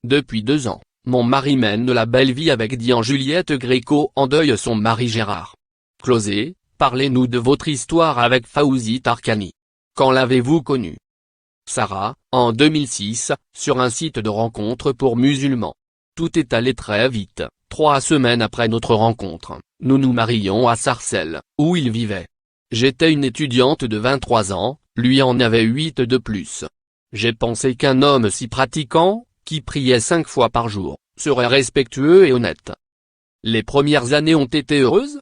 Depuis 2 ans, mon mari mène la belle vie avec Dian. Juliette Gréco endeuille son mari Gérard. Closé, parlez-nous de votre histoire avec Fawzi Tarkani. Quand l'avez-vous connu? Sarah, en 2006, sur un site de rencontre pour musulmans. Tout est allé très vite. 3 semaines après notre rencontre, nous nous marions à Sarcelles, où il vivait. J'étais une étudiante de 23 ans, lui en avait 8 de plus. J'ai pensé qu'un homme si pratiquant, qui priait 5 fois par jour, serait respectueux et honnête. Les premières années ont été heureuses?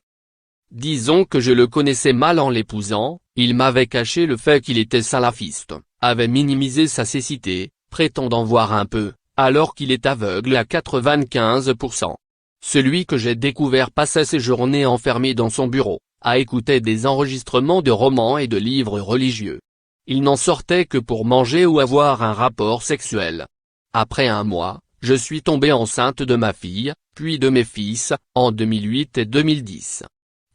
Disons que je le connaissais mal en l'épousant, il m'avait caché le fait qu'il était salafiste, avait minimisé sa cécité, prétendant voir un peu, alors qu'il est aveugle à 95%. Celui que j'ai découvert passait ses journées enfermé dans son bureau, à écouter des enregistrements de romans et de livres religieux. Il n'en sortait que pour manger ou avoir un rapport sexuel. Après 1 mois, je suis tombée enceinte de ma fille, puis de mes fils, en 2008 et 2010.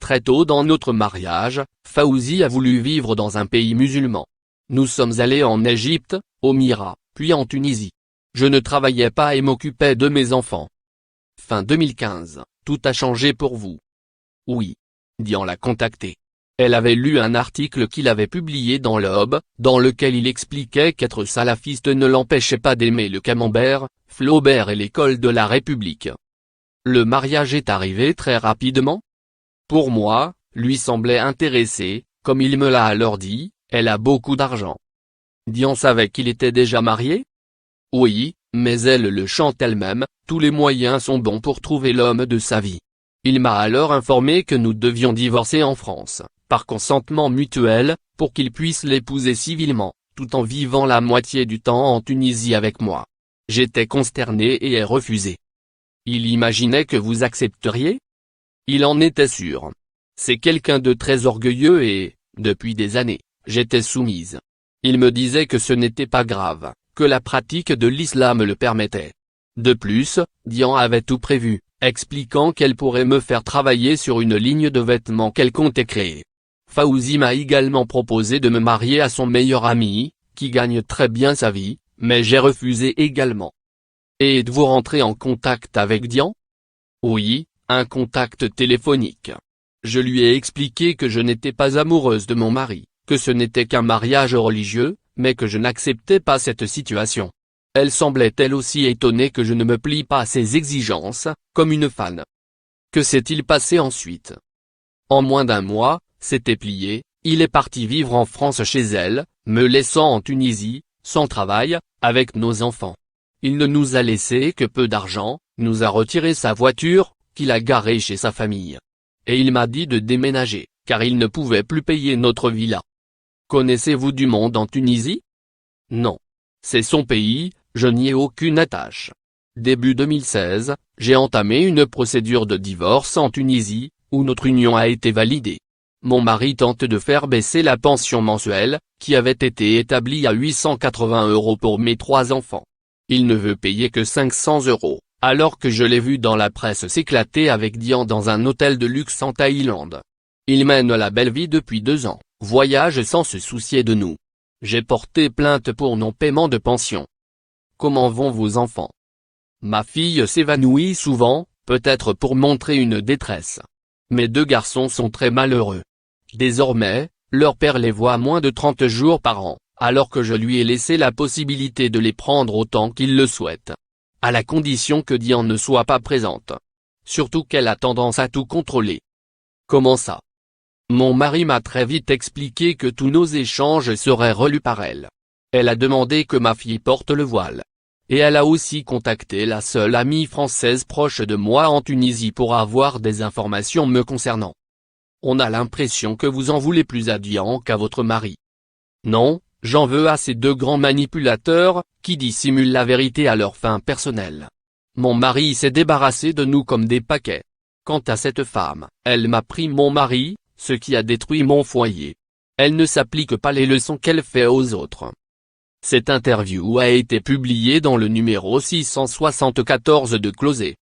Très tôt dans notre mariage, Fawzi a voulu vivre dans un pays musulman. Nous sommes allés en Égypte, au Mira, puis en Tunisie. Je ne travaillais pas et m'occupais de mes enfants. Fin 2015, tout a changé pour vous. Oui. Dian l'a contacté. Elle avait lu un article qu'il avait publié dans l'Aube, dans lequel il expliquait qu'être salafiste ne l'empêchait pas d'aimer le camembert, Flaubert et l'école de la République. Le mariage est arrivé très rapidement. Pour moi, lui semblait intéressé, comme il me l'a alors dit, elle a beaucoup d'argent. Dian savait qu'il était déjà marié? Oui, mais elle le chante elle-même, tous les moyens sont bons pour trouver l'homme de sa vie. Il m'a alors informé que nous devions divorcer en France, par consentement mutuel, pour qu'il puisse l'épouser civilement, tout en vivant la moitié du temps en Tunisie avec moi. J'étais consterné et ai refusé. Il imaginait que vous accepteriez? Il en était sûr. C'est quelqu'un de très orgueilleux et, depuis des années, j'étais soumise. Il me disait que ce n'était pas grave, que la pratique de l'islam le permettait. De plus, Dian avait tout prévu, expliquant qu'elle pourrait me faire travailler sur une ligne de vêtements qu'elle comptait créer. Fawzi m'a également proposé de me marier à son meilleur ami, qui gagne très bien sa vie, mais j'ai refusé également. Et êtes-vous rentré en contact avec Dian? Oui, un contact téléphonique. Je lui ai expliqué que je n'étais pas amoureuse de mon mari, que ce n'était qu'un mariage religieux, mais que je n'acceptais pas cette situation. Elle semblait elle aussi étonnée que je ne me plie pas à ses exigences, comme une fan. Que s'est-il passé ensuite? En moins d'1 mois, c'était plié, il est parti vivre en France chez elle, me laissant en Tunisie, sans travail, avec nos enfants. Il ne nous a laissé que peu d'argent, nous a retiré sa voiture, qu'il a garée chez sa famille. Et il m'a dit de déménager, car il ne pouvait plus payer notre villa. Connaissez-vous du monde en Tunisie? Non. C'est son pays, je n'y ai aucune attache. Début 2016, j'ai entamé une procédure de divorce en Tunisie, où notre union a été validée. Mon mari tente de faire baisser la pension mensuelle, qui avait été établie à 880 € pour mes 3 enfants. Il ne veut payer que 500 €, alors que je l'ai vu dans la presse s'éclater avec Dian dans un hôtel de luxe en Thaïlande. Il mène la belle vie depuis 2 ans, voyage sans se soucier de nous. J'ai porté plainte pour non-paiement de pension. Comment vont vos enfants? Ma fille s'évanouit souvent, peut-être pour montrer une détresse. Mes 2 garçons sont très malheureux. Désormais, leur père les voit moins de 30 jours par an, alors que je lui ai laissé la possibilité de les prendre autant qu'il le souhaite. À la condition que Dian ne soit pas présente. Surtout qu'elle a tendance à tout contrôler. Comment ça? Mon mari m'a très vite expliqué que tous nos échanges seraient relus par elle. Elle a demandé que ma fille porte le voile. Et elle a aussi contacté la seule amie française proche de moi en Tunisie pour avoir des informations me concernant. On a l'impression que vous en voulez plus à Dian qu'à votre mari. Non, j'en veux à ces 2 grands manipulateurs, qui dissimulent la vérité à leurs fins personnelles. Mon mari s'est débarrassé de nous comme des paquets. Quant à cette femme, elle m'a pris mon mari, ce qui a détruit mon foyer. Elle ne s'applique pas les leçons qu'elle fait aux autres. Cette interview a été publiée dans le numéro 674 de Closé.